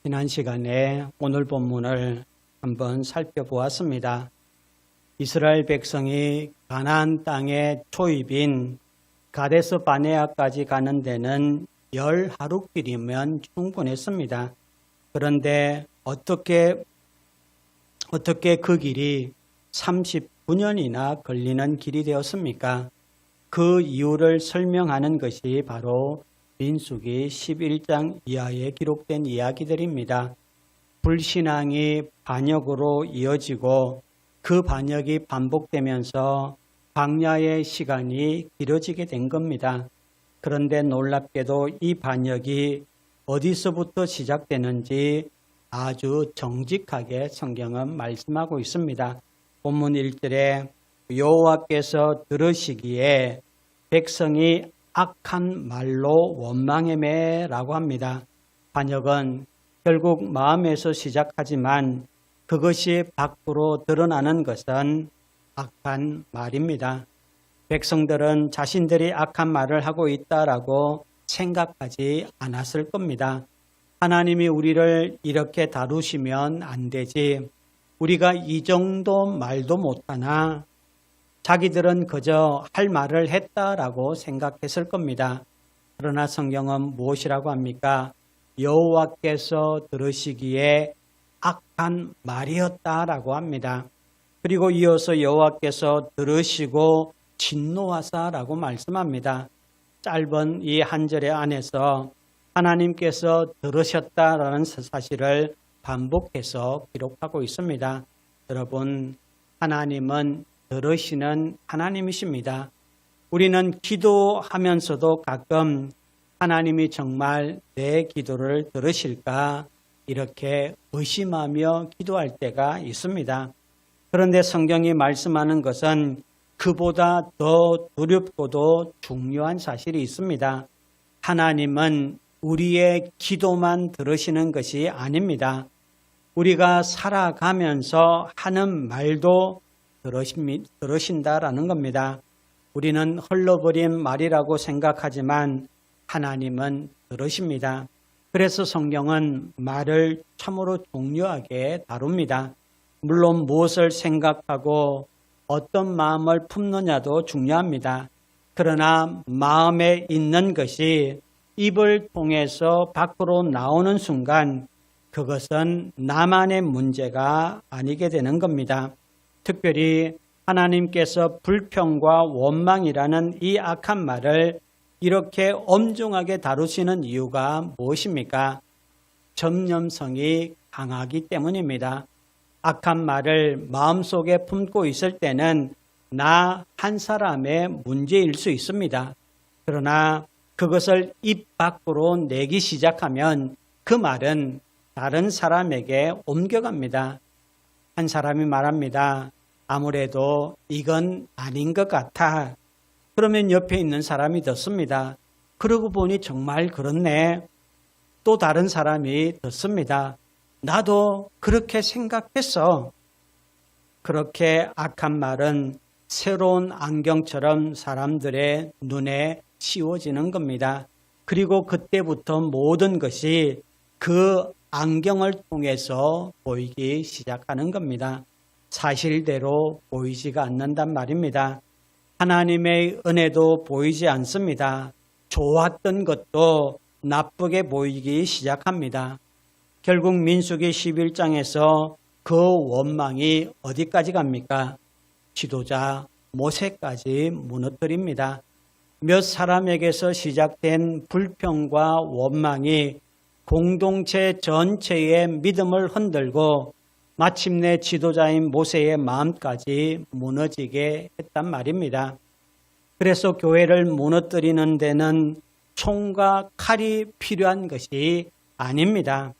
지난 시간에 오늘 본문을 한번 살펴보았습니다. 이스라엘 백성이 가나안 땅의 초입인 가데스 바네아까지 가는 데는 10하루길이면 충분했습니다. 그런데 어떻게 그 길이 39년이나 걸리는 길이 되었습니까? 그 이유를 설명하는 것이 바로 민수기 11장 이하에 기록된 이야기들입니다. 불신앙이 반역으로 이어지고 그 반역이 반복되면서 광야의 시간이 길어지게 된 겁니다. 그런데 놀랍게도 이 반역이 어디서부터 시작되는지 아주 정직하게 성경은 말씀하고 있습니다. 본문 1절에 여호와께서 들으시기에 백성이 악한 말로 원망하매라고 합니다. 반역은 결국 마음에서 시작하지만 그것이 밖으로 드러나는 것은 악한 말입니다. 백성들은 자신들이 악한 말을 하고 있다라고 생각하지 않았을 겁니다. 하나님이 우리를 이렇게 다루시면 안 되지. 우리가 이 정도 말도 못하나 자기들은 그저 할 말을 했다라고 생각했을 겁니다. 그러나 성경은 무엇이라고 합니까? 여호와께서 들으시기에 악한 말이었다라고 합니다. 그리고 이어서 여호와께서 들으시고 진노하사라고 말씀합니다. 짧은 이 한 절의 안에서 하나님께서 들으셨다라는 사실을 반복해서 기록하고 있습니다. 여러분, 하나님은 들으시는 하나님이십니다. 우리는 기도하면서도 가끔 하나님이 정말 내 기도를 들으실까 이렇게 의심하며 기도할 때가 있습니다. 그런데 성경이 말씀하는 것은 그보다 더 두렵고도 중요한 사실이 있습니다. 하나님은 우리의 기도만 들으시는 것이 아닙니다. 우리가 살아가면서 하는 말도 들으신다라는 겁니다. 우리는 흘러버린 말이라고 생각하지만 하나님은 들으십니다. 그래서 성경은 말을 참으로 중요하게 다룹니다. 물론 무엇을 생각하고 어떤 마음을 품느냐도 중요합니다. 그러나 마음에 있는 것이 입을 통해서 밖으로 나오는 순간 그것은 나만의 문제가 아니게 되는 겁니다. 특별히 하나님께서 불평과 원망이라는 이 악한 말을 이렇게 엄중하게 다루시는 이유가 무엇입니까? 전념성이 강하기 때문입니다. 악한 말을 마음속에 품고 있을 때는 나 한 사람의 문제일 수 있습니다. 그러나 그것을 입 밖으로 내기 시작하면 그 말은 다른 사람에게 옮겨갑니다. 한 사람이 말합니다. 아무래도 이건 아닌 것 같아. 그러면 옆에 있는 사람이 듣습니다. 그러고 보니 정말 그렇네. 또 다른 사람이 듣습니다. 나도 그렇게 생각했어. 그렇게 악한 말은 새로운 안경처럼 사람들의 눈에 씌워지는 겁니다. 그리고 그때부터 모든 것이 그 안경을 통해서 보이기 시작하는 겁니다. 사실대로 보이지가 않는단 말입니다. 하나님의 은혜도 보이지 않습니다. 좋았던 것도 나쁘게 보이기 시작합니다. 결국 민수기 11장에서 그 원망이 어디까지 갑니까? 지도자 모세까지 무너뜨립니다. 몇 사람에게서 시작된 불평과 원망이 공동체 전체의 믿음을 흔들고 마침내 지도자인 모세의 마음까지 무너지게 했단 말입니다. 그래서 교회를 무너뜨리는 데는 총과 칼이 필요한 것이 아닙니다.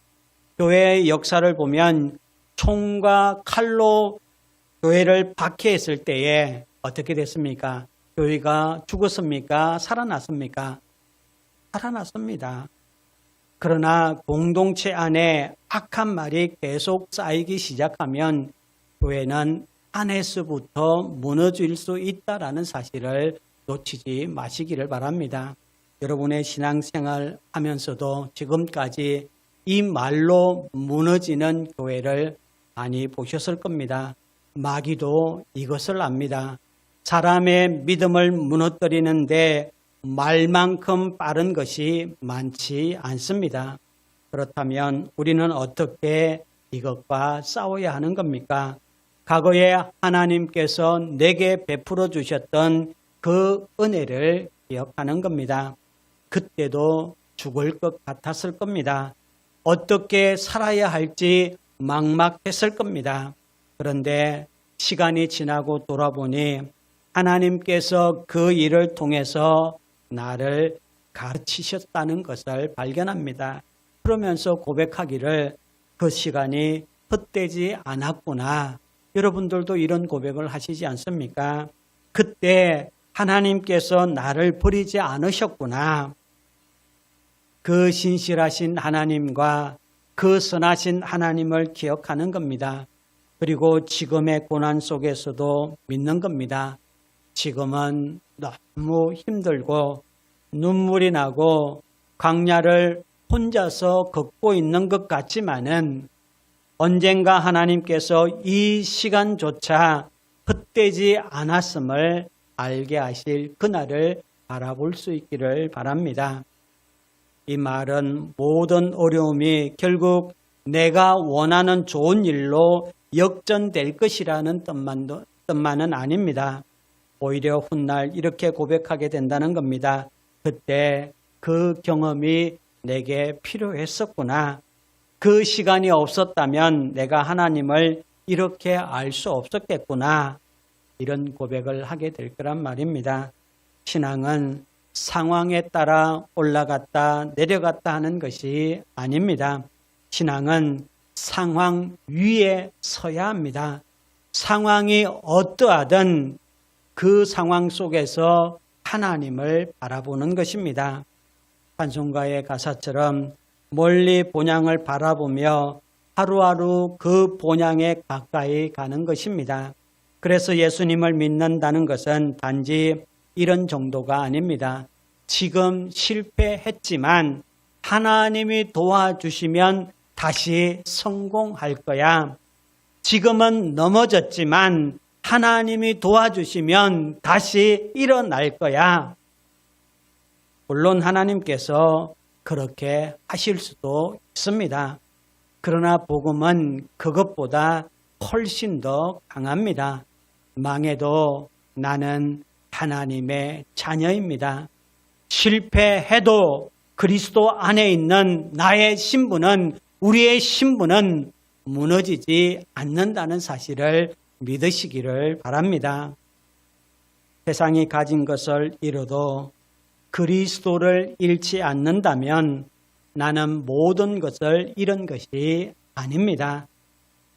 교회의 역사를 보면 총과 칼로 교회를 박해했을 때에 어떻게 됐습니까? 교회가 죽었습니까? 살아났습니까? 살아났습니다. 그러나 공동체 안에 악한 말이 계속 쌓이기 시작하면 교회는 안에서부터 무너질 수 있다는 사실을 놓치지 마시기를 바랍니다. 여러분의 신앙생활 하면서도 지금까지 이 말로 무너지는 교회를 많이 보셨을 겁니다. 마귀도 이것을 압니다. 사람의 믿음을 무너뜨리는데 말만큼 빠른 것이 많지 않습니다. 그렇다면 우리는 어떻게 이것과 싸워야 하는 겁니까? 과거에 하나님께서 내게 베풀어 주셨던 그 은혜를 기억하는 겁니다. 그때도 죽을 것 같았을 겁니다. 어떻게 살아야 할지 막막했을 겁니다. 그런데 시간이 지나고 돌아보니 하나님께서 그 일을 통해서 나를 가르치셨다는 것을 발견합니다. 그러면서 고백하기를 그 시간이 헛되지 않았구나. 여러분들도 이런 고백을 하시지 않습니까? 그때 하나님께서 나를 버리지 않으셨구나. 그 신실하신 하나님과 그 선하신 하나님을 기억하는 겁니다. 그리고 지금의 고난 속에서도 믿는 겁니다. 지금은 너무 힘들고 눈물이 나고 광야를 혼자서 걷고 있는 것 같지만은 언젠가 하나님께서 이 시간조차 헛되지 않았음을 알게 하실 그날을 바라볼 수 있기를 바랍니다. 이 말은 모든 어려움이 결국 내가 원하는 좋은 일로 역전될 것이라는 뜻만은 아닙니다. 오히려 훗날 이렇게 고백하게 된다는 겁니다. 그때 그 경험이 내게 필요했었구나. 그 시간이 없었다면 내가 하나님을 이렇게 알 수 없었겠구나. 이런 고백을 하게 될 거란 말입니다. 신앙은 상황에 따라 올라갔다 내려갔다 하는 것이 아닙니다. 신앙은 상황 위에 서야 합니다. 상황이 어떠하든 그 상황 속에서 하나님을 바라보는 것입니다. 찬송가의 가사처럼 멀리 본향을 바라보며 하루하루 그 본향에 가까이 가는 것입니다. 그래서 예수님을 믿는다는 것은 단지 이런 정도가 아닙니다. 지금 실패했지만 하나님이 도와주시면 다시 성공할 거야. 지금은 넘어졌지만 하나님이 도와주시면 다시 일어날 거야. 물론 하나님께서 그렇게 하실 수도 있습니다. 그러나 복음은 그것보다 훨씬 더 강합니다. 망해도 나는 하나님의 자녀입니다. 실패해도 그리스도 안에 있는 나의 신분은, 우리의 신분은 무너지지 않는다는 사실을 믿으시기를 바랍니다. 세상이 가진 것을 잃어도 그리스도를 잃지 않는다면 나는 모든 것을 잃은 것이 아닙니다.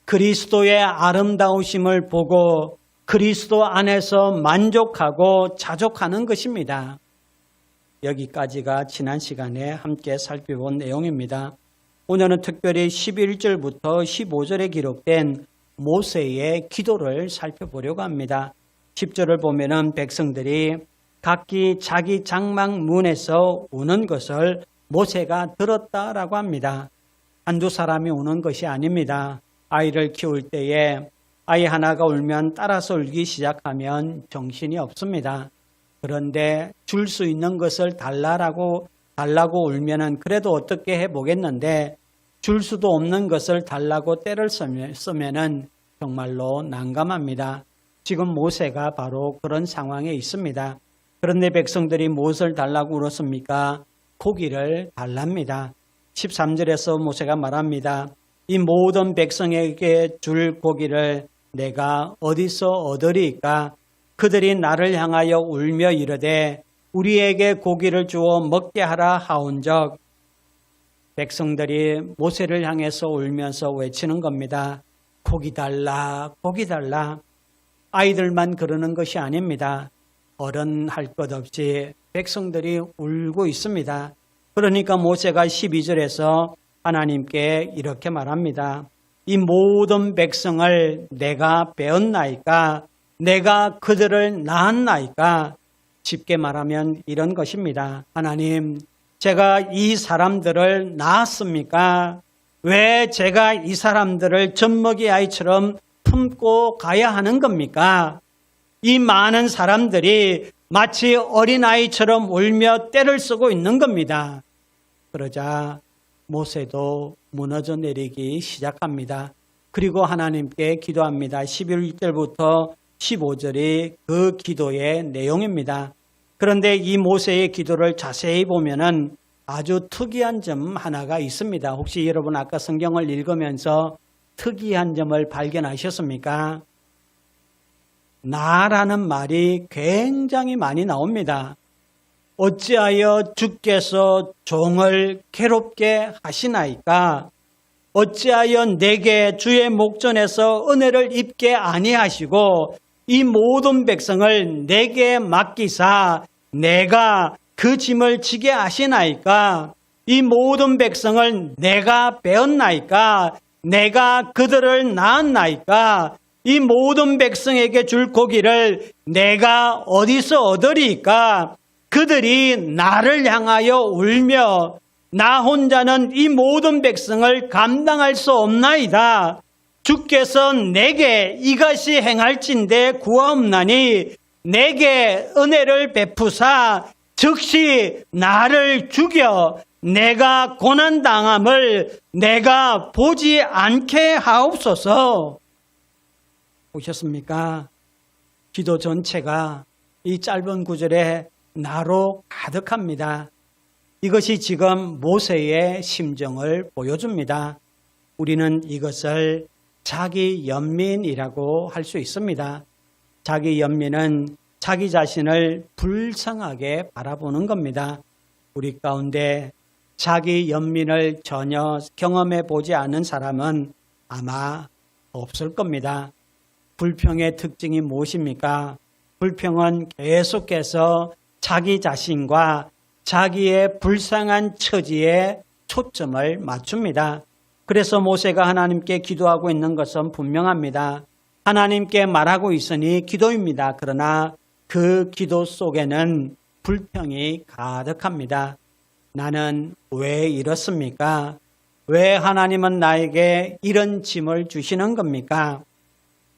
그리스도의 아름다우심을 보고 그리스도 안에서 만족하고 자족하는 것입니다. 여기까지가 지난 시간에 함께 살펴본 내용입니다. 오늘은 특별히 11절부터 15절에 기록된 모세의 기도를 살펴보려고 합니다. 10절을 보면은 백성들이 각기 자기 장막 문에서 우는 것을 모세가 들었다라고 합니다. 한두 사람이 우는 것이 아닙니다. 아이를 키울 때에 아이 하나가 울면 따라서 울기 시작하면 정신이 없습니다. 그런데 줄 수 있는 것을 달라고 울면은 그래도 어떻게 해보겠는데 줄 수도 없는 것을 달라고 떼를 쓰면은 정말로 난감합니다. 지금 모세가 바로 그런 상황에 있습니다. 그런데 백성들이 무엇을 달라고 울었습니까? 고기를 달랍니다. 13절에서 모세가 말합니다. 이 모든 백성에게 줄 고기를 내가 어디서 얻으리까? 그들이 나를 향하여 울며 이르되 우리에게 고기를 주어 먹게 하라 하온즉 백성들이 모세를 향해서 울면서 외치는 겁니다. 고기 달라, 고기 달라. 아이들만 그러는 것이 아닙니다. 어른 할 것 없이 백성들이 울고 있습니다. 그러니까 모세가 12절에서 하나님께 이렇게 말합니다. 이 모든 백성을 내가 배웠나이까? 내가 그들을 낳았나이까? 쉽게 말하면 이런 것입니다. 하나님, 제가 이 사람들을 낳았습니까? 왜 제가 이 사람들을 젖먹이 아이처럼 품고 가야 하는 겁니까? 이 많은 사람들이 마치 어린아이처럼 울며 떼를 쓰고 있는 겁니다. 그러자 모세도 무너져 내리기 시작합니다. 그리고 하나님께 기도합니다. 11절부터 15절이 그 기도의 내용입니다. 그런데 이 모세의 기도를 자세히 보면은 아주 특이한 점 하나가 있습니다. 혹시 여러분 아까 성경을 읽으면서 특이한 점을 발견하셨습니까? 나라는 말이 굉장히 많이 나옵니다. 어찌하여 주께서 종을 괴롭게 하시나이까? 어찌하여 내게 주의 목전에서 은혜를 입게 아니하시고 이 모든 백성을 내게 맡기사 내가 그 짐을 지게 하시나이까? 이 모든 백성을 내가 배웠나이까? 내가 그들을 낳았나이까? 이 모든 백성에게 줄 고기를 내가 어디서 얻으리까? 그들이 나를 향하여 울며 나 혼자는 이 모든 백성을 감당할 수 없나이다. 주께서 내게 이것이 행할진대 구하옵나니 내게 은혜를 베푸사 즉시 나를 죽여 내가 고난당함을 내가 보지 않게 하옵소서. 보셨습니까? 기도 전체가 이 짧은 구절에 나로 가득합니다. 이것이 지금 모세의 심정을 보여줍니다. 우리는 이것을 자기 연민이라고 할 수 있습니다. 자기 연민은 자기 자신을 불쌍하게 바라보는 겁니다. 우리 가운데 자기 연민을 전혀 경험해 보지 않은 사람은 아마 없을 겁니다. 불평의 특징이 무엇입니까? 불평은 계속해서 자기 자신과 자기의 불쌍한 처지에 초점을 맞춥니다. 그래서 모세가 하나님께 기도하고 있는 것은 분명합니다. 하나님께 말하고 있으니 기도입니다. 그러나 그 기도 속에는 불평이 가득합니다. 나는 왜 이렇습니까? 왜 하나님은 나에게 이런 짐을 주시는 겁니까?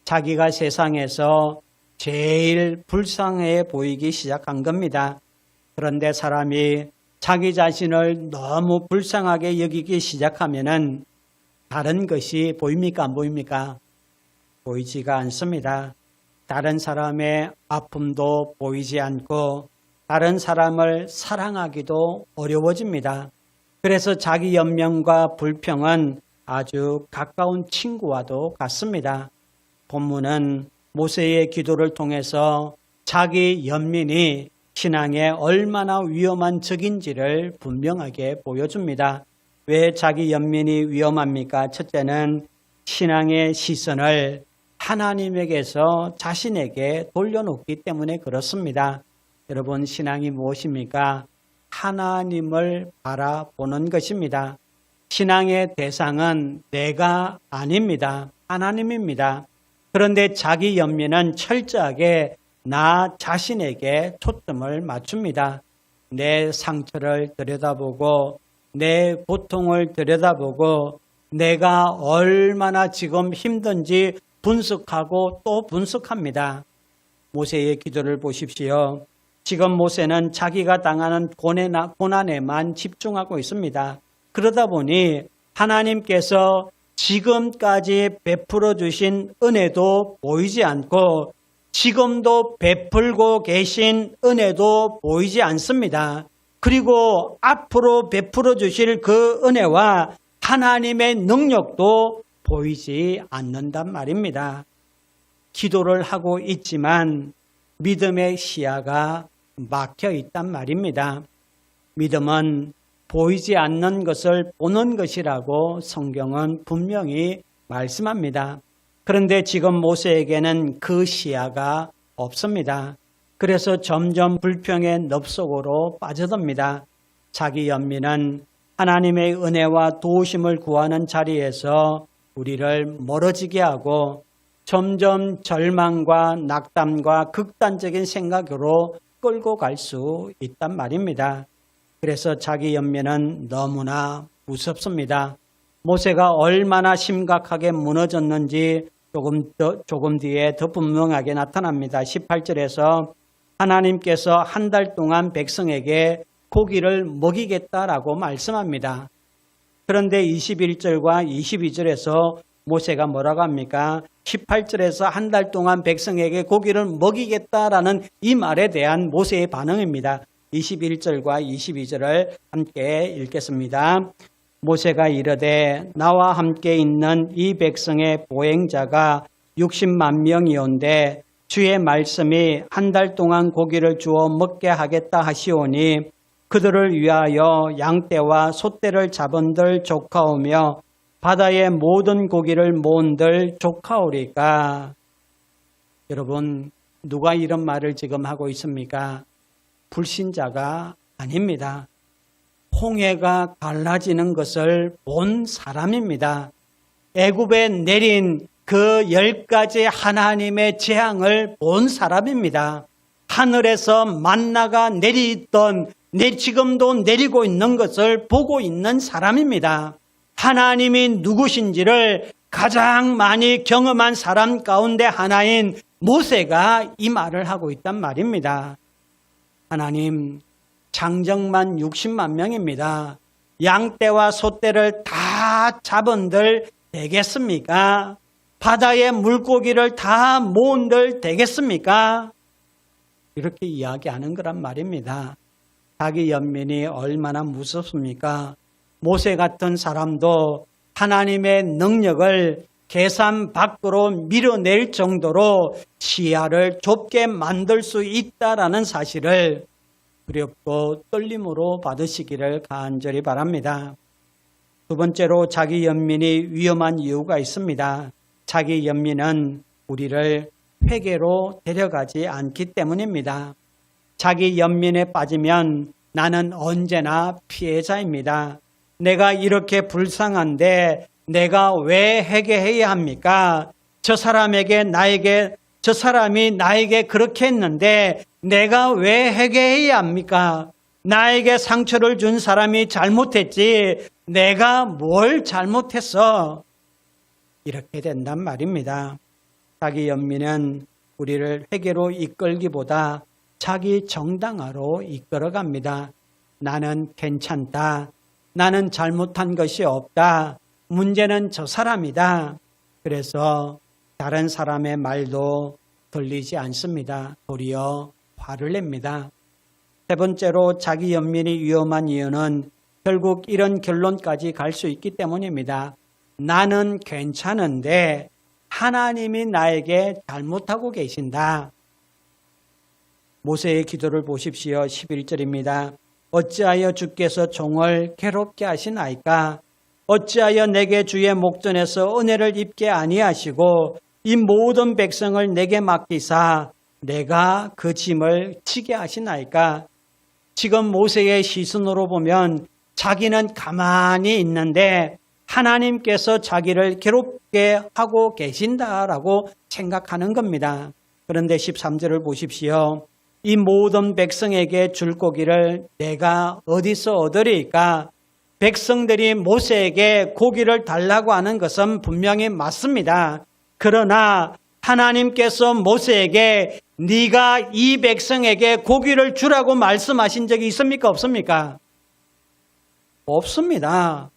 자기가 세상에서 제일 불쌍해 보이기 시작한 겁니다. 그런데 사람이 자기 자신을 너무 불쌍하게 여기기 시작하면은 다른 것이 보입니까? 안 보입니까? 보이지가 않습니다. 다른 사람의 아픔도 보이지 않고 다른 사람을 사랑하기도 어려워집니다. 그래서 자기 연명과 불평은 아주 가까운 친구와도 같습니다. 본문은 모세의 기도를 통해서 자기 연민이 신앙에 얼마나 위험한 적인지를 분명하게 보여줍니다. 왜 자기 연민이 위험합니까? 첫째는 신앙의 시선을 하나님에게서 자신에게 돌려놓기 때문에 그렇습니다. 여러분, 신앙이 무엇입니까? 하나님을 바라보는 것입니다. 신앙의 대상은 내가 아닙니다. 하나님입니다. 그런데 자기 연민은 철저하게 나 자신에게 초점을 맞춥니다. 내 상처를 들여다보고 내 고통을 들여다보고 내가 얼마나 지금 힘든지 분석하고 또 분석합니다. 모세의 기도를 보십시오. 지금 모세는 자기가 당하는 고난에만 집중하고 있습니다. 그러다 보니 하나님께서 지금까지 베풀어 주신 은혜도 보이지 않고 지금도 베풀고 계신 은혜도 보이지 않습니다. 그리고 앞으로 베풀어 주실 그 은혜와 하나님의 능력도 보이지 않는단 말입니다. 기도를 하고 있지만 믿음의 시야가 막혀 있단 말입니다. 믿음은 보이지 않는 것을 보는 것이라고 성경은 분명히 말씀합니다. 그런데 지금 모세에게는 그 시야가 없습니다. 그래서 점점 불평의 늪속으로 빠져듭니다. 자기 연민은 하나님의 은혜와 도우심을 구하는 자리에서 우리를 멀어지게 하고 점점 절망과 낙담과 극단적인 생각으로 끌고 갈 수 있단 말입니다. 그래서 자기 연민은 너무나 무섭습니다. 모세가 얼마나 심각하게 무너졌는지 조금 뒤에 더 분명하게 나타납니다. 18절에서 하나님께서 한 달 동안 백성에게 고기를 먹이겠다라고 말씀합니다. 그런데 21절과 22절에서 모세가 뭐라고 합니까? 18절에서 한 달 동안 백성에게 고기를 먹이겠다라는 이 말에 대한 모세의 반응입니다. 21절과 22절을 함께 읽겠습니다. 모세가 이르되 나와 함께 있는 이 백성의 보행자가 60만 명이온데 주의 말씀이 한 달 동안 고기를 주어 먹게 하겠다 하시오니 그들을 위하여 양떼와 소떼를 잡은들 조카오며 바다의 모든 고기를 모은들 조카오리까. 여러분, 누가 이런 말을 지금 하고 있습니까? 불신자가 아닙니다. 홍해가 갈라지는 것을 본 사람입니다. 애굽에 내린 그 10가지 하나님의 재앙을 본 사람입니다. 하늘에서 만나가 내리던 지금도 내리고 있는 것을 보고 있는 사람입니다. 하나님이 누구신지를 가장 많이 경험한 사람 가운데 하나인 모세가 이 말을 하고 있단 말입니다. 하나님, 장정만 60만 명입니다. 양떼와 소떼를 다 잡은들 되겠습니까? 바다의 물고기를 다 모은들 되겠습니까? 이렇게 이야기하는 거란 말입니다. 자기 연민이 얼마나 무섭습니까? 모세 같은 사람도 하나님의 능력을 계산 밖으로 밀어낼 정도로 시야를 좁게 만들 수 있다라는 사실을 두렵고 떨림으로 받으시기를 간절히 바랍니다. 두 번째로 자기 연민이 위험한 이유가 있습니다. 자기 연민은 우리를 회개로 데려가지 않기 때문입니다. 자기 연민에 빠지면 나는 언제나 피해자입니다. 내가 이렇게 불쌍한데 내가 왜 회개해야 합니까? 저 사람이 나에게 그렇게 했는데 내가 왜 회개해야 합니까? 나에게 상처를 준 사람이 잘못했지 내가 뭘 잘못했어? 이렇게 된단 말입니다. 자기 연민은 우리를 회개로 이끌기보다 자기 정당화로 이끌어갑니다. 나는 괜찮다. 나는 잘못한 것이 없다. 문제는 저 사람이다. 그래서 다른 사람의 말도 들리지 않습니다. 도리어 화를 냅니다. 세 번째로 자기 연민이 위험한 이유는 결국 이런 결론까지 갈 수 있기 때문입니다. 나는 괜찮은데 하나님이 나에게 잘못하고 계신다. 모세의 기도를 보십시오. 11절입니다. 어찌하여 주께서 종을 괴롭게 하시나이까? 어찌하여 내게 주의 목전에서 은혜를 입게 아니하시고 이 모든 백성을 내게 맡기사 내가 그 짐을 지게 하시나이까? 지금 모세의 시선으로 보면 자기는 가만히 있는데 하나님께서 자기를 괴롭게 하고 계신다라고 생각하는 겁니다. 그런데 13절을 보십시오. 이 모든 백성에게 줄 고기를 내가 어디서 얻으리까? 백성들이 모세에게 고기를 달라고 하는 것은 분명히 맞습니다. 그러나 하나님께서 모세에게 네가 이 백성에게 고기를 주라고 말씀하신 적이 있습니까? 없습니까? 없습니다.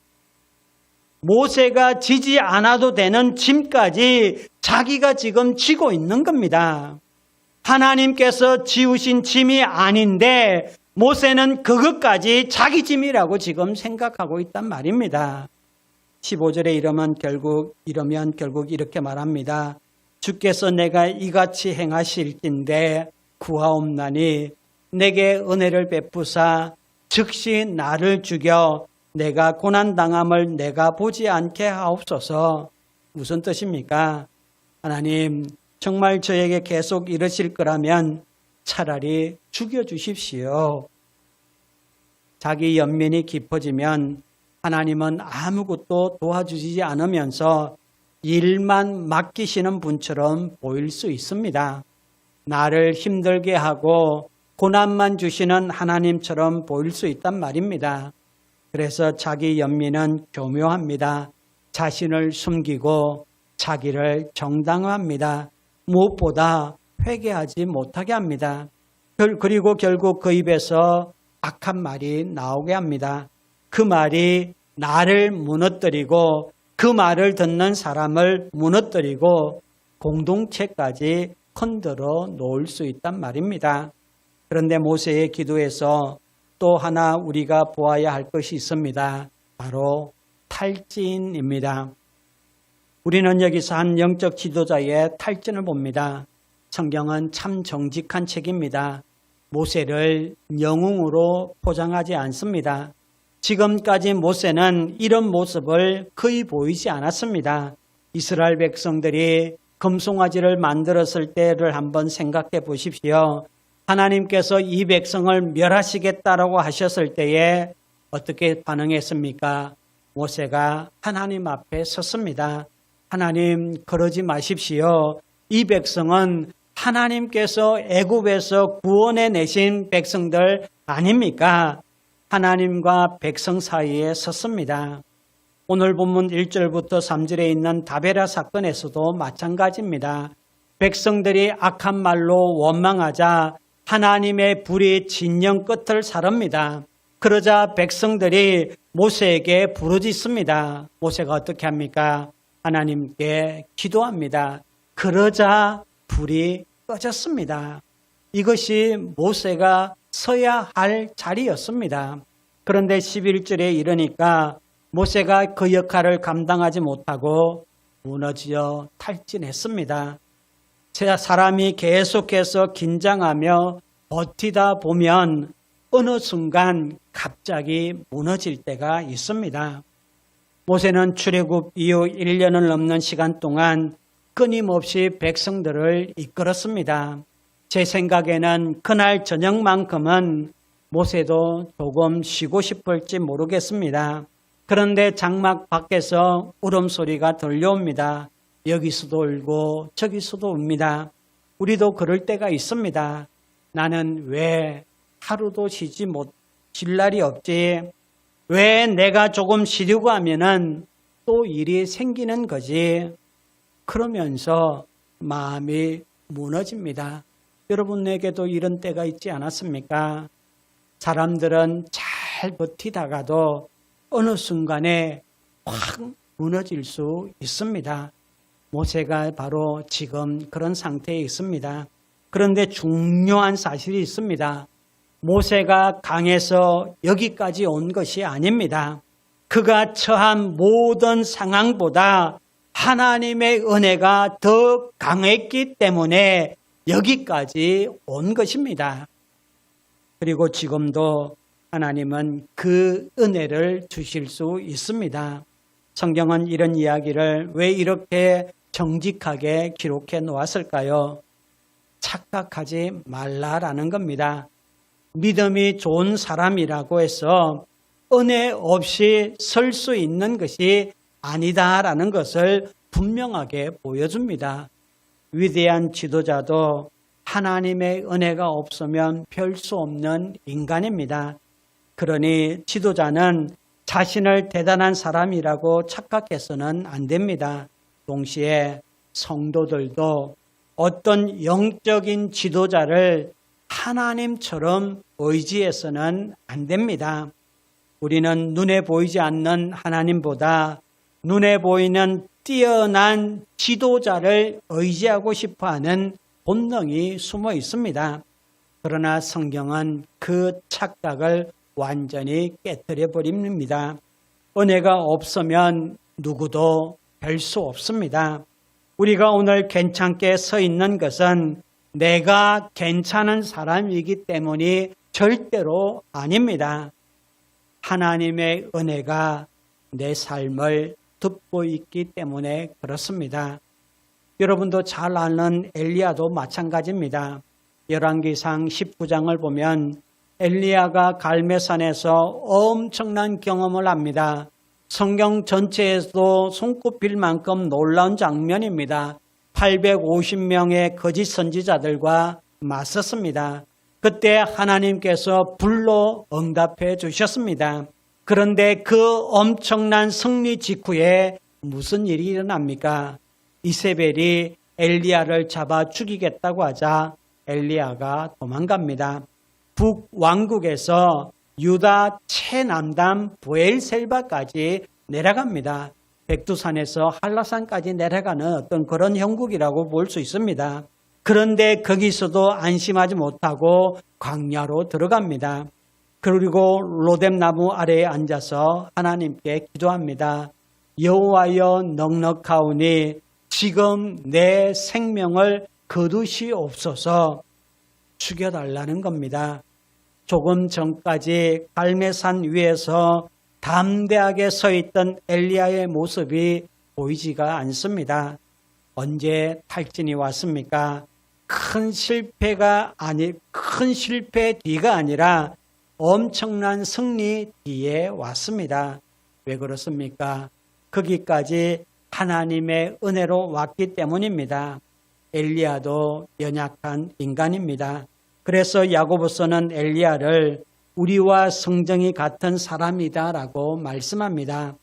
모세가 지지 않아도 되는 짐까지 자기가 지금 지고 있는 겁니다. 하나님께서 지우신 짐이 아닌데 모세는 그것까지 자기 짐이라고 지금 생각하고 있단 말입니다. 15절에 이러면 결국 이렇게 말합니다. 주께서 내가 이같이 행하실진데 구하옵나니 내게 은혜를 베푸사 즉시 나를 죽여 내가 고난당함을 내가 보지 않게 하옵소서. 무슨 뜻입니까? 하나님, 정말 저에게 계속 이러실 거라면 차라리 죽여주십시오. 자기 연민이 깊어지면 하나님은 아무것도 도와주지 않으면서 일만 맡기시는 분처럼 보일 수 있습니다. 나를 힘들게 하고 고난만 주시는 하나님처럼 보일 수 있단 말입니다. 그래서 자기 연민은 교묘합니다. 자신을 숨기고 자기를 정당화합니다. 무엇보다 회개하지 못하게 합니다. 그리고 결국 그 입에서 악한 말이 나오게 합니다. 그 말이 나를 무너뜨리고 그 말을 듣는 사람을 무너뜨리고 공동체까지 흔들어 놓을 수 있단 말입니다. 그런데 모세의 기도에서 또 하나 우리가 보아야 할 것이 있습니다. 바로 탈진입니다. 우리는 여기서 한 영적 지도자의 탈진을 봅니다. 성경은 참 정직한 책입니다. 모세를 영웅으로 포장하지 않습니다. 지금까지 모세는 이런 모습을 거의 보이지 않았습니다. 이스라엘 백성들이 금송아지를 만들었을 때를 한번 생각해 보십시오. 하나님께서 이 백성을 멸하시겠다라고 하셨을 때에 어떻게 반응했습니까? 모세가 하나님 앞에 섰습니다. 하나님, 그러지 마십시오. 이 백성은 하나님께서 애굽에서 구원해 내신 백성들 아닙니까? 하나님과 백성 사이에 섰습니다. 오늘 본문 1절부터 3절에 있는 다베라 사건에서도 마찬가지입니다. 백성들이 악한 말로 원망하자 하나님의 불이 진영 끝을 사릅니다. 그러자 백성들이 모세에게 부르짖습니다. 모세가 어떻게 합니까? 하나님께 기도합니다. 그러자 불이 꺼졌습니다. 이것이 모세가 서야 할 자리였습니다. 그런데 11절에 이르니까 모세가 그 역할을 감당하지 못하고 무너져 탈진했습니다. 사람이 계속해서 긴장하며 버티다 보면 어느 순간 갑자기 무너질 때가 있습니다. 모세는 출애굽 이후 1년을 넘는 시간 동안 끊임없이 백성들을 이끌었습니다. 제 생각에는 그날 저녁만큼은 모세도 조금 쉬고 싶을지 모르겠습니다. 그런데 장막 밖에서 울음소리가 들려옵니다. 여기서도 울고 저기서도 웁니다. 우리도 그럴 때가 있습니다. 나는 왜 하루도 쉴 날이 없지? 왜 내가 조금 쉬려고 하면은 또 일이 생기는 거지? 그러면서 마음이 무너집니다. 여러분에게도 이런 때가 있지 않았습니까? 사람들은 잘 버티다가도 어느 순간에 확 무너질 수 있습니다. 모세가 바로 지금 그런 상태에 있습니다. 그런데 중요한 사실이 있습니다. 모세가 강에서 여기까지 온 것이 아닙니다. 그가 처한 모든 상황보다 하나님의 은혜가 더 강했기 때문에 여기까지 온 것입니다. 그리고 지금도 하나님은 그 은혜를 주실 수 있습니다. 성경은 이런 이야기를 왜 이렇게 정직하게 기록해 놓았을까요? 착각하지 말라라는 겁니다. 믿음이 좋은 사람이라고 해서 은혜 없이 설 수 있는 것이 아니다라는 것을 분명하게 보여줍니다. 위대한 지도자도 하나님의 은혜가 없으면 별 수 없는 인간입니다. 그러니 지도자는 자신을 대단한 사람이라고 착각해서는 안 됩니다. 동시에 성도들도 어떤 영적인 지도자를 하나님처럼 의지해서는 안 됩니다. 우리는 눈에 보이지 않는 하나님보다 눈에 보이는 뛰어난 지도자를 의지하고 싶어하는 본능이 숨어 있습니다. 그러나 성경은 그 착각을 완전히 깨뜨려 버립니다. 은혜가 없으면 누구도 별 수 없습니다. 우리가 오늘 괜찮게 서 있는 것은 내가 괜찮은 사람이기 때문이 절대로 아닙니다. 하나님의 은혜가 내 삶을 덮고 있기 때문에 그렇습니다. 여러분도 잘 아는 엘리야도 마찬가지입니다. 열왕기상 19장을 보면 엘리야가 갈멜산에서 엄청난 경험을 합니다. 성경 전체에서도 손꼽힐 만큼 놀라운 장면입니다. 850명의 거짓 선지자들과 맞섰습니다. 그때 하나님께서 불로 응답해 주셨습니다. 그런데 그 엄청난 승리 직후에 무슨 일이 일어납니까? 이세벨이 엘리야를 잡아 죽이겠다고 하자 엘리야가 도망갑니다. 북왕국에서 유다 최남단 브엘셀바까지 내려갑니다. 백두산에서 한라산까지 내려가는 어떤 그런 형국이라고 볼 수 있습니다. 그런데 거기서도 안심하지 못하고 광야로 들어갑니다. 그리고 로뎀나무 아래에 앉아서 하나님께 기도합니다. 여호와여 넉넉하오니 지금 내 생명을 거두시옵소서. 죽여달라는 겁니다. 조금 전까지 갈매산 위에서 담대하게 서 있던 엘리야의 모습이 보이지가 않습니다. 언제 탈진이 왔습니까? 큰 실패 뒤가 아니라 엄청난 승리 뒤에 왔습니다. 왜 그렇습니까? 거기까지 하나님의 은혜로 왔기 때문입니다. 엘리야도 연약한 인간입니다. 그래서 야고보서는 엘리야를 우리와 성정이 같은 사람이다라고 말씀합니다.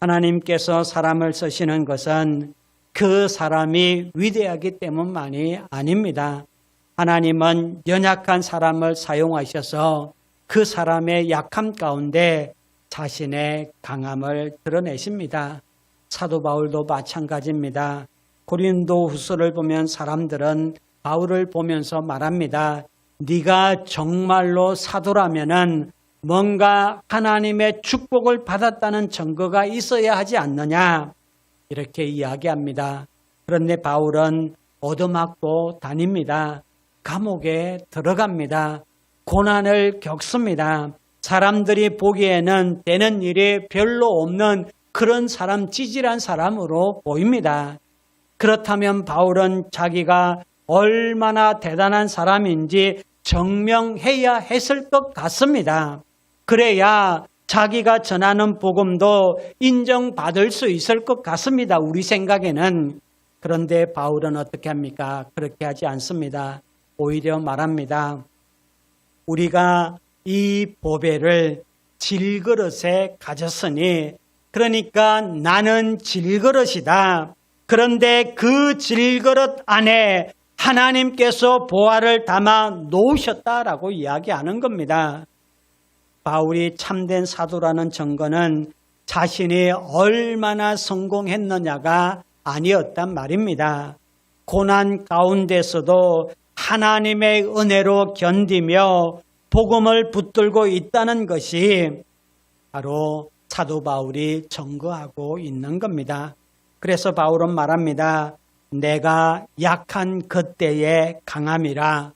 하나님께서 사람을 쓰시는 것은 그 사람이 위대하기 때문만이 아닙니다. 하나님은 연약한 사람을 사용하셔서 그 사람의 약함 가운데 자신의 강함을 드러내십니다. 사도 바울도 마찬가지입니다. 고린도 후서를 보면 사람들은 바울을 보면서 말합니다. 네가 정말로 사도라면은 뭔가 하나님의 축복을 받았다는 증거가 있어야 하지 않느냐 이렇게 이야기합니다. 그런데 바울은 얻어맞고 다닙니다. 감옥에 들어갑니다. 고난을 겪습니다. 사람들이 보기에는 되는 일이 별로 없는 그런 사람, 찌질한 사람으로 보입니다. 그렇다면 바울은 자기가 얼마나 대단한 사람인지 증명해야 했을 것 같습니다. 그래야 자기가 전하는 복음도 인정받을 수 있을 것 같습니다. 우리 생각에는. 그런데 바울은 어떻게 합니까? 그렇게 하지 않습니다. 오히려 말합니다. 우리가 이 보배를 질그릇에 가졌으니 그러니까 나는 질그릇이다. 그런데 그 질그릇 안에 하나님께서 보화를 담아 놓으셨다라고 이야기하는 겁니다. 바울이 참된 사도라는 증거는 자신이 얼마나 성공했느냐가 아니었단 말입니다. 고난 가운데서도 하나님의 은혜로 견디며 복음을 붙들고 있다는 것이 바로 사도 바울이 증거하고 있는 겁니다. 그래서 바울은 말합니다. 내가 약한 그때의 강함이라.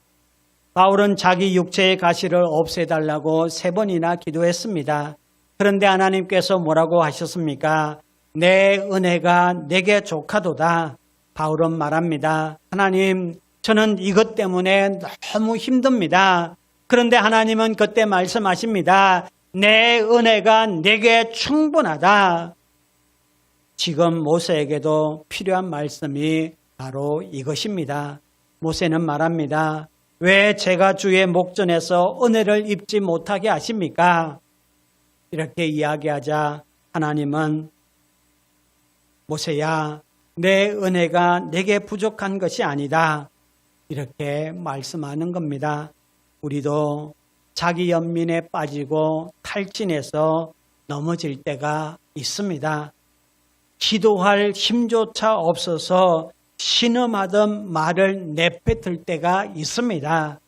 바울은 자기 육체의 가시를 없애달라고 3번이나 기도했습니다. 그런데 하나님께서 뭐라고 하셨습니까? 내 은혜가 내게 족하도다. 바울은 말합니다. 하나님, 저는 이것 때문에 너무 힘듭니다. 그런데 하나님은 그때 말씀하십니다. 내 은혜가 내게 충분하다. 지금 모세에게도 필요한 말씀이 바로 이것입니다. 모세는 말합니다. 왜 제가 주의 목전에서 은혜를 입지 못하게 하십니까? 이렇게 이야기하자 하나님은 모세야, 내 은혜가 내게 부족한 것이 아니다. 이렇게 말씀하는 겁니다. 우리도 자기 연민에 빠지고 탈진해서 넘어질 때가 있습니다. 기도할 힘조차 없어서 신음하던 말을 내뱉을 때가 있습니다.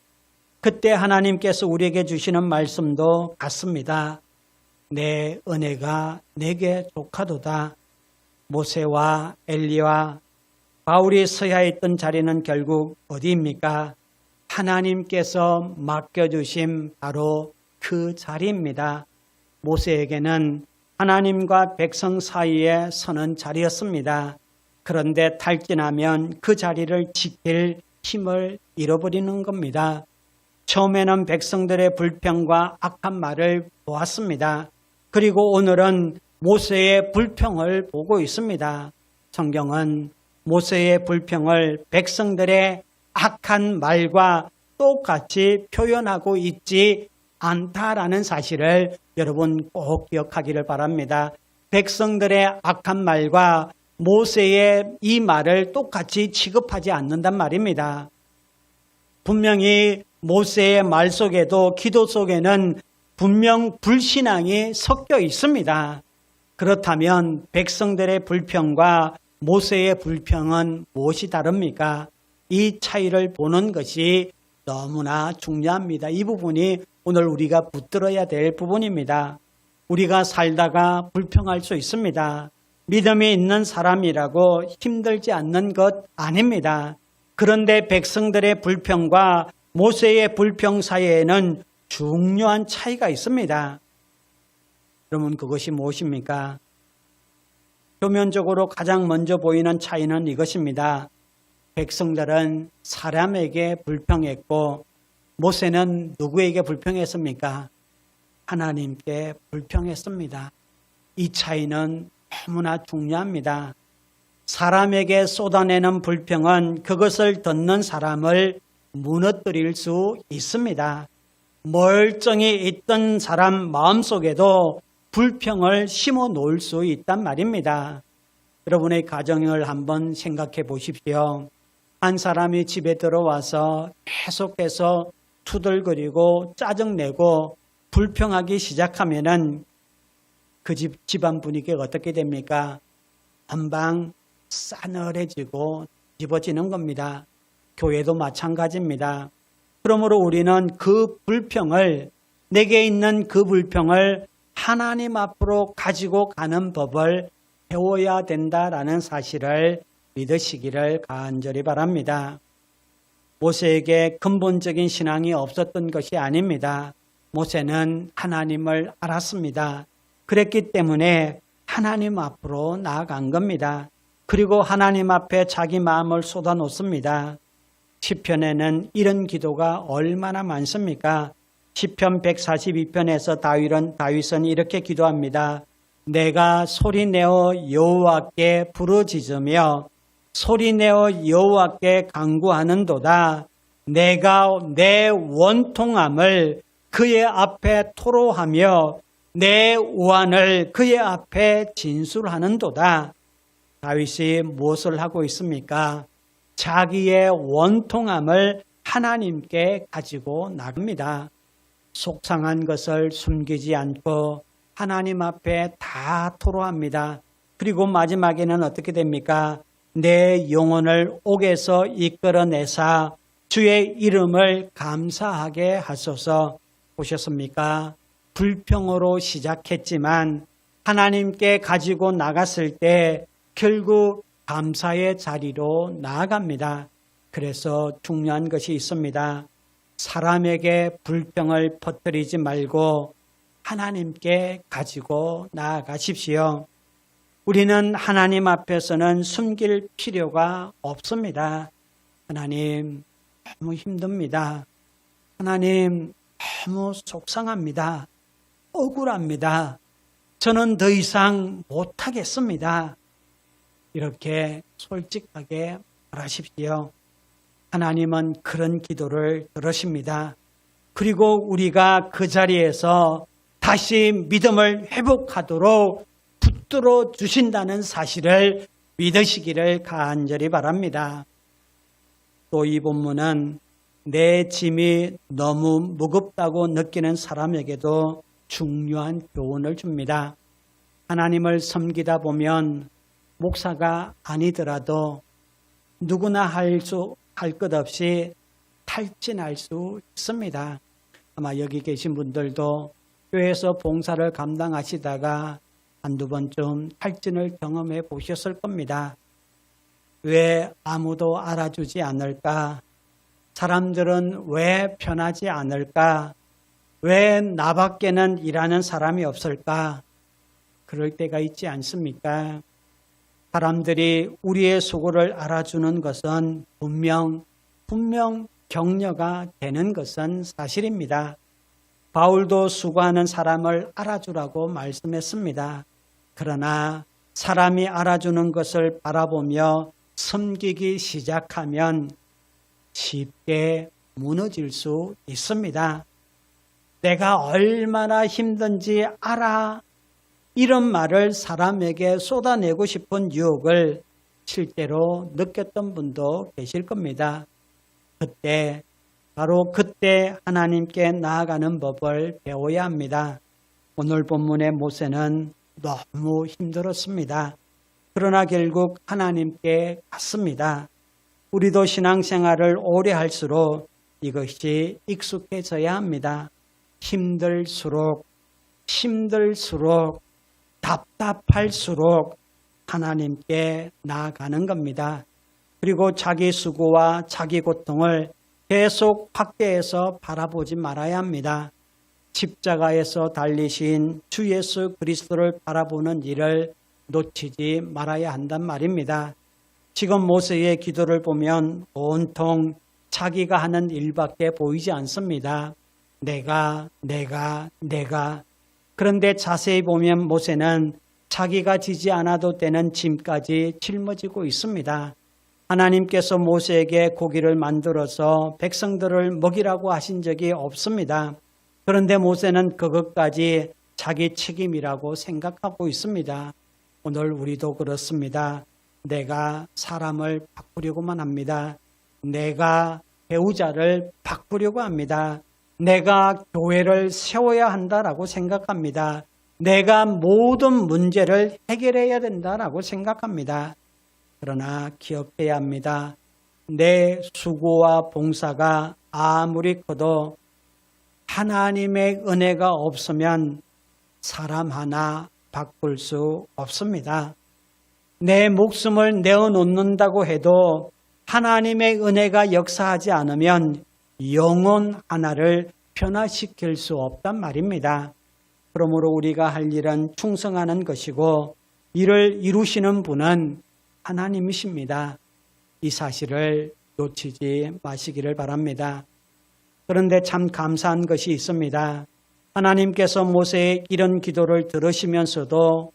그때 하나님께서 우리에게 주시는 말씀도 같습니다. 내 은혜가 내게 족하도다. 모세와 엘리와 바울이 서야 했던 자리는 결국 어디입니까? 하나님께서 맡겨주신 바로 그 자리입니다. 모세에게는 하나님과 백성 사이에 서는 자리였습니다. 그런데 탈진하면 그 자리를 지킬 힘을 잃어버리는 겁니다. 처음에는 백성들의 불평과 악한 말을 보았습니다. 그리고 오늘은 모세의 불평을 보고 있습니다. 성경은 모세의 불평을 백성들의 악한 말과 똑같이 표현하고 있지 않다라는 사실을 여러분 꼭 기억하기를 바랍니다. 백성들의 악한 말과 모세의 이 말을 똑같이 취급하지 않는단 말입니다. 분명히 모세의 말 속에도 기도 속에는 분명 불신앙이 섞여 있습니다. 그렇다면 백성들의 불평과 모세의 불평은 무엇이 다릅니까? 이 차이를 보는 것이 너무나 중요합니다. 이 부분이 오늘 우리가 붙들어야 될 부분입니다. 우리가 살다가 불평할 수 있습니다. 믿음이 있는 사람이라고 힘들지 않는 것 아닙니다. 그런데 백성들의 불평과 모세의 불평 사이에는 중요한 차이가 있습니다. 그러면 그것이 무엇입니까? 표면적으로 가장 먼저 보이는 차이는 이것입니다. 백성들은 사람에게 불평했고 모세는 누구에게 불평했습니까? 하나님께 불평했습니다. 이 차이는 너무나 중요합니다. 사람에게 쏟아내는 불평은 그것을 듣는 사람을 무너뜨릴 수 있습니다. 멀쩡히 있던 사람 마음속에도 불평을 심어 놓을 수 있단 말입니다. 여러분의 가정을 한번 생각해 보십시오. 한 사람이 집에 들어와서 계속해서 투덜거리고 짜증내고 불평하기 시작하면은 그 집안 분위기가 어떻게 됩니까? 금방 싸늘해지고 뒤집어지는 겁니다. 교회도 마찬가지입니다. 그러므로 우리는 그 불평을, 내게 있는 그 불평을 하나님 앞으로 가지고 가는 법을 배워야 된다라는 사실을 믿으시기를 간절히 바랍니다. 모세에게 근본적인 신앙이 없었던 것이 아닙니다. 모세는 하나님을 알았습니다. 그랬기 때문에 하나님 앞으로 나아간 겁니다. 그리고 하나님 앞에 자기 마음을 쏟아놓습니다. 시편에는 이런 기도가 얼마나 많습니까? 시편 142편에서 다윗은 이렇게 기도합니다. 내가 소리내어 여호와께 부르짖으며 소리내어 여호와께 간구하는도다. 내가 내 원통함을 그의 앞에 토로하며 내 우환을 그의 앞에 진술하는도다. 다윗이 무엇을 하고 있습니까? 자기의 원통함을 하나님께 가지고 나갑니다. 속상한 것을 숨기지 않고 하나님 앞에 다 토로합니다. 그리고 마지막에는 어떻게 됩니까? 내 영혼을 옥에서 이끌어내사 주의 이름을 감사하게 하소서. 보셨습니까? 불평으로 시작했지만 하나님께 가지고 나갔을 때 결국 감사의 자리로 나아갑니다. 그래서 중요한 것이 있습니다. 사람에게 불평을 퍼뜨리지 말고 하나님께 가지고 나아가십시오. 우리는 하나님 앞에서는 숨길 필요가 없습니다. 하나님, 너무 힘듭니다. 하나님, 너무 속상합니다. 억울합니다. 저는 더 이상 못하겠습니다. 이렇게 솔직하게 말하십시오. 하나님은 그런 기도를 들으십니다. 그리고 우리가 그 자리에서 다시 믿음을 회복하도록 붙들어 주신다는 사실을 믿으시기를 간절히 바랍니다. 또 이 본문은 내 짐이 너무 무겁다고 느끼는 사람에게도 중요한 교훈을 줍니다. 하나님을 섬기다 보면 목사가 아니더라도 누구나 할 것 없이 탈진할 수 있습니다. 아마 여기 계신 분들도 교회에서 봉사를 감당하시다가 한두 번쯤 탈진을 경험해 보셨을 겁니다. 왜 아무도 알아주지 않을까? 사람들은 왜 편하지 않을까? 왜 나밖에는 일하는 사람이 없을까? 그럴 때가 있지 않습니까? 사람들이 우리의 수고를 알아주는 것은 분명 격려가 되는 것은 사실입니다. 바울도 수고하는 사람을 알아주라고 말씀했습니다. 그러나 사람이 알아주는 것을 바라보며 섬기기 시작하면 쉽게 무너질 수 있습니다. 내가 얼마나 힘든지 알아. 이런 말을 사람에게 쏟아내고 싶은 유혹을 실제로 느꼈던 분도 계실 겁니다. 바로 그때 하나님께 나아가는 법을 배워야 합니다. 오늘 본문의 모세는 너무 힘들었습니다. 그러나 결국 하나님께 갔습니다. 우리도 신앙생활을 오래 할수록 이것이 익숙해져야 합니다. 힘들수록 답답할수록 하나님께 나아가는 겁니다. 그리고 자기 수고와 자기 고통을 계속 확대해서 바라보지 말아야 합니다. 십자가에서 달리신 주 예수 그리스도를 바라보는 일을 놓치지 말아야 한단 말입니다. 지금 모세의 기도를 보면 온통 자기가 하는 일밖에 보이지 않습니다. 내가. 그런데 자세히 보면 모세는 자기가 지지 않아도 되는 짐까지 짊어지고 있습니다. 하나님께서 모세에게 고기를 만들어서 백성들을 먹이라고 하신 적이 없습니다. 그런데 모세는 그것까지 자기 책임이라고 생각하고 있습니다. 오늘 우리도 그렇습니다. 내가 사람을 바꾸려고만 합니다. 내가 배우자를 바꾸려고 합니다. 내가 교회를 세워야 한다라고 생각합니다. 내가 모든 문제를 해결해야 된다라고 생각합니다. 그러나 기억해야 합니다. 내 수고와 봉사가 아무리 커도 하나님의 은혜가 없으면 사람 하나 바꿀 수 없습니다. 내 목숨을 내어놓는다고 해도 하나님의 은혜가 역사하지 않으면 영혼 하나를 변화시킬 수 없단 말입니다. 그러므로 우리가 할 일은 충성하는 것이고 이를 이루시는 분은 하나님이십니다. 이 사실을 놓치지 마시기를 바랍니다. 그런데 참 감사한 것이 있습니다. 하나님께서 모세의 이런 기도를 들으시면서도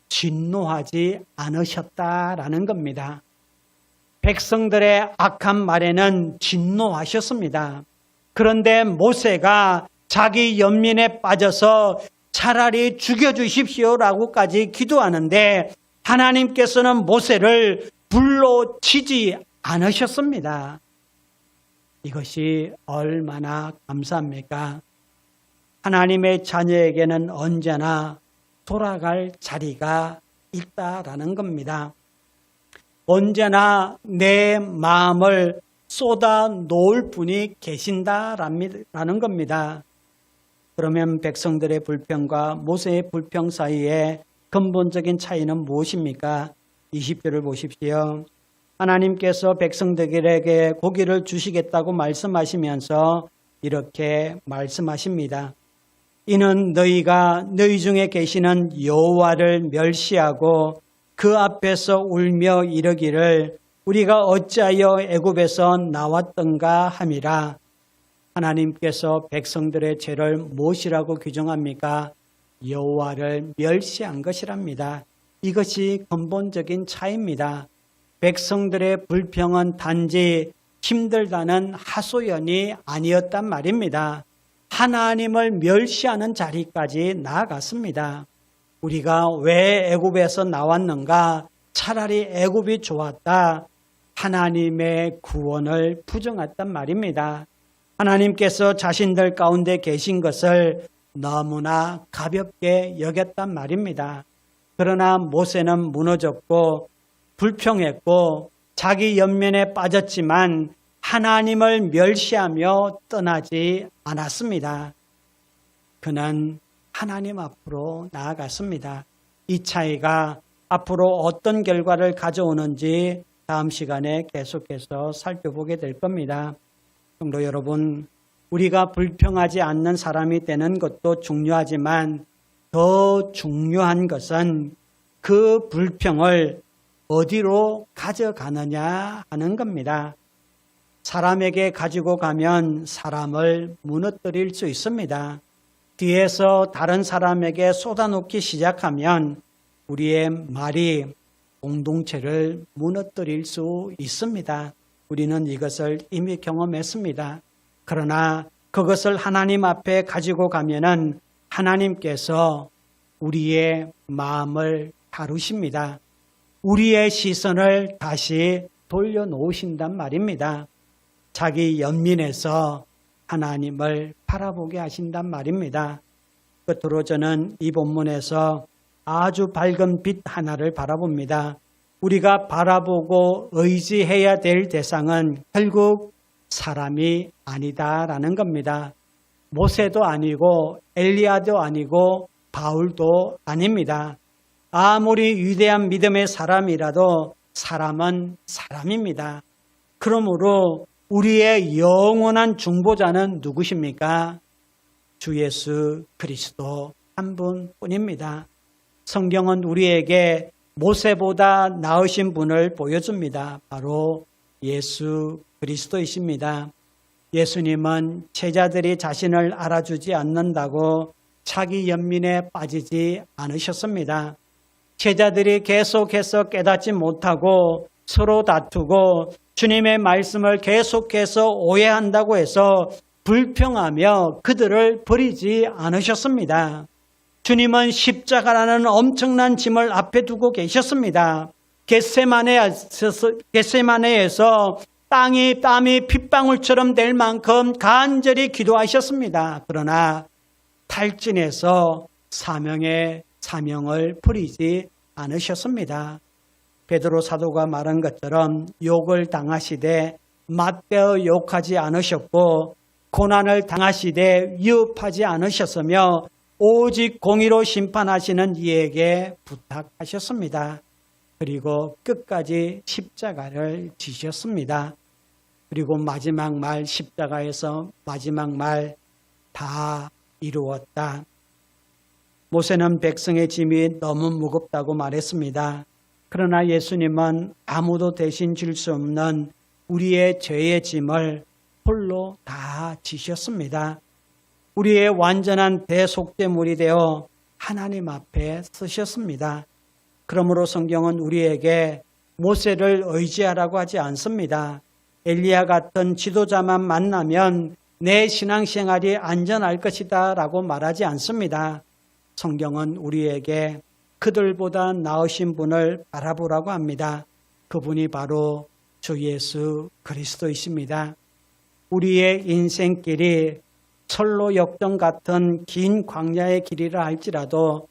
진노하지 않으셨다라는 겁니다. 백성들의 악한 말에는 진노하셨습니다. 그런데 모세가 자기 연민에 빠져서 차라리 죽여주십시오라고까지 기도하는데 하나님께서는 모세를 불로 치지 않으셨습니다. 이것이 얼마나 감사합니까? 하나님의 자녀에게는 언제나 돌아갈 자리가 있다라는 겁니다. 언제나 내 마음을 쏟아 놓을 분이 계신다라는 겁니다. 그러면 백성들의 불평과 모세의 불평 사이에 근본적인 차이는 무엇입니까? 20절을 보십시오. 하나님께서 백성들에게 고기를 주시겠다고 말씀하시면서 이렇게 말씀하십니다. 이는 너희가 너희 중에 계시는 여호와를 멸시하고 그 앞에서 울며 이르기를 우리가 어찌하여 애굽에서 나왔던가 함이라. 하나님께서 백성들의 죄를 무엇이라고 규정합니까? 여호와를 멸시한 것이랍니다. 이것이 근본적인 차이입니다. 백성들의 불평은 단지 힘들다는 하소연이 아니었단 말입니다. 하나님을 멸시하는 자리까지 나아갔습니다. 우리가 왜 애굽에서 나왔는가? 차라리 애굽이 좋았다. 하나님의 구원을 부정했단 말입니다. 하나님께서 자신들 가운데 계신 것을 너무나 가볍게 여겼단 말입니다. 그러나 모세는 무너졌고 불평했고 자기 연면에 빠졌지만 하나님을 멸시하며 떠나지 않았습니다. 그는 하나님 앞으로 나아갔습니다. 이 차이가 앞으로 어떤 결과를 가져오는지 다음 시간에 계속해서 살펴보게 될 겁니다. 성도 여러분, 우리가 불평하지 않는 사람이 되는 것도 중요하지만 더 중요한 것은 그 불평을 어디로 가져가느냐 하는 겁니다. 사람에게 가지고 가면 사람을 무너뜨릴 수 있습니다. 뒤에서 다른 사람에게 쏟아놓기 시작하면 우리의 말이 공동체를 무너뜨릴 수 있습니다. 우리는 이것을 이미 경험했습니다. 그러나 그것을 하나님 앞에 가지고 가면은 하나님께서 우리의 마음을 다루십니다. 우리의 시선을 다시 돌려놓으신단 말입니다. 자기 연민에서 하나님을 바라보게 하신단 말입니다. 끝으로 저는 이 본문에서 아주 밝은 빛 하나를 바라봅니다. 우리가 바라보고 의지해야 될 대상은 결국 사람이 아니다라는 겁니다. 모세도 아니고 엘리야도 아니고 바울도 아닙니다. 아무리 위대한 믿음의 사람이라도 사람은 사람입니다. 그러므로 우리의 영원한 중보자는 누구십니까? 주 예수 그리스도 한 분뿐입니다. 성경은 우리에게 모세보다 나으신 분을 보여줍니다. 바로 예수 그리스도이십니다. 예수님은 제자들이 자신을 알아주지 않는다고 자기 연민에 빠지지 않으셨습니다. 제자들이 계속해서 깨닫지 못하고 서로 다투고 주님의 말씀을 계속해서 오해한다고 해서 불평하며 그들을 버리지 않으셨습니다. 주님은 십자가라는 엄청난 짐을 앞에 두고 계셨습니다. 겟세마네에서 땀이 핏방울처럼 될 만큼 간절히 기도하셨습니다. 그러나 탈진해서 사명을 버리지 않으셨습니다. 베드로 사도가 말한 것처럼 욕을 당하시되 맞대어 욕하지 않으셨고 고난을 당하시되 위협하지 않으셨으며 오직 공의로 심판하시는 이에게 부탁하셨습니다. 그리고 끝까지 십자가를 지셨습니다. 그리고 마지막 말, 십자가에서 마지막 말 다 이루었다. 모세는 백성의 짐이 너무 무겁다고 말했습니다. 그러나 예수님은 아무도 대신 질 수 없는 우리의 죄의 짐을 홀로 다 지셨습니다. 우리의 완전한 대속죄물이 되어 하나님 앞에 서셨습니다. 그러므로 성경은 우리에게 모세를 의지하라고 하지 않습니다. 엘리야 같은 지도자만 만나면 내 신앙생활이 안전할 것이다 라고 말하지 않습니다. 성경은 우리에게 그들보다 나으신 분을 바라보라고 합니다. 그분이 바로 주 예수 그리스도이십니다. 우리의 인생길이 철로 역정 같은 긴 광야의 길이라 할지라도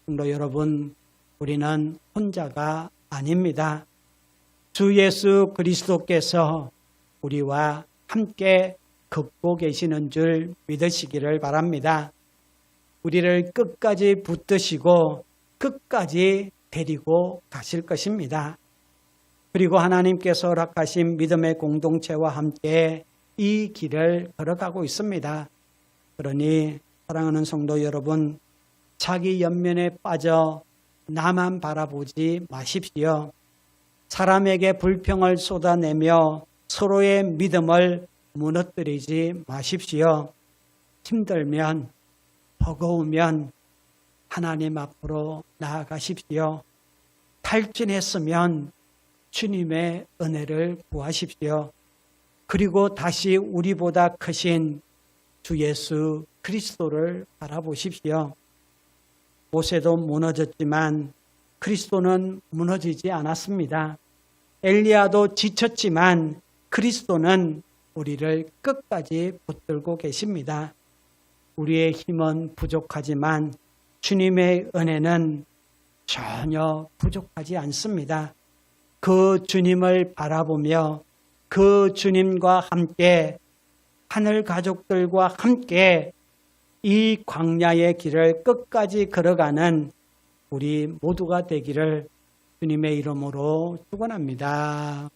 성도 여러분, 우리는 혼자가 아닙니다. 주 예수 그리스도께서 우리와 함께 걷고 계시는 줄 믿으시기를 바랍니다. 우리를 끝까지 붙드시고 끝까지 데리고 가실 것입니다. 그리고 하나님께서 허락하신 믿음의 공동체와 함께 이 길을 걸어가고 있습니다. 그러니 사랑하는 성도 여러분, 자기 연면에 빠져 나만 바라보지 마십시오. 사람에게 불평을 쏟아내며 서로의 믿음을 무너뜨리지 마십시오. 힘들면, 버거우면 하나님 앞으로 나아가십시오. 탈진했으면 주님의 은혜를 구하십시오. 그리고 다시 우리보다 크신 주 예수 그리스도를 바라보십시오. 모세도 무너졌지만 그리스도는 무너지지 않았습니다. 엘리야도 지쳤지만 그리스도는 우리를 끝까지 붙들고 계십니다. 우리의 힘은 부족하지만 주님의 은혜는 전혀 부족하지 않습니다. 그 주님을 바라보며 그 주님과 함께 하늘 가족들과 함께 이 광야의 길을 끝까지 걸어가는 우리 모두가 되기를 주님의 이름으로 축원합니다.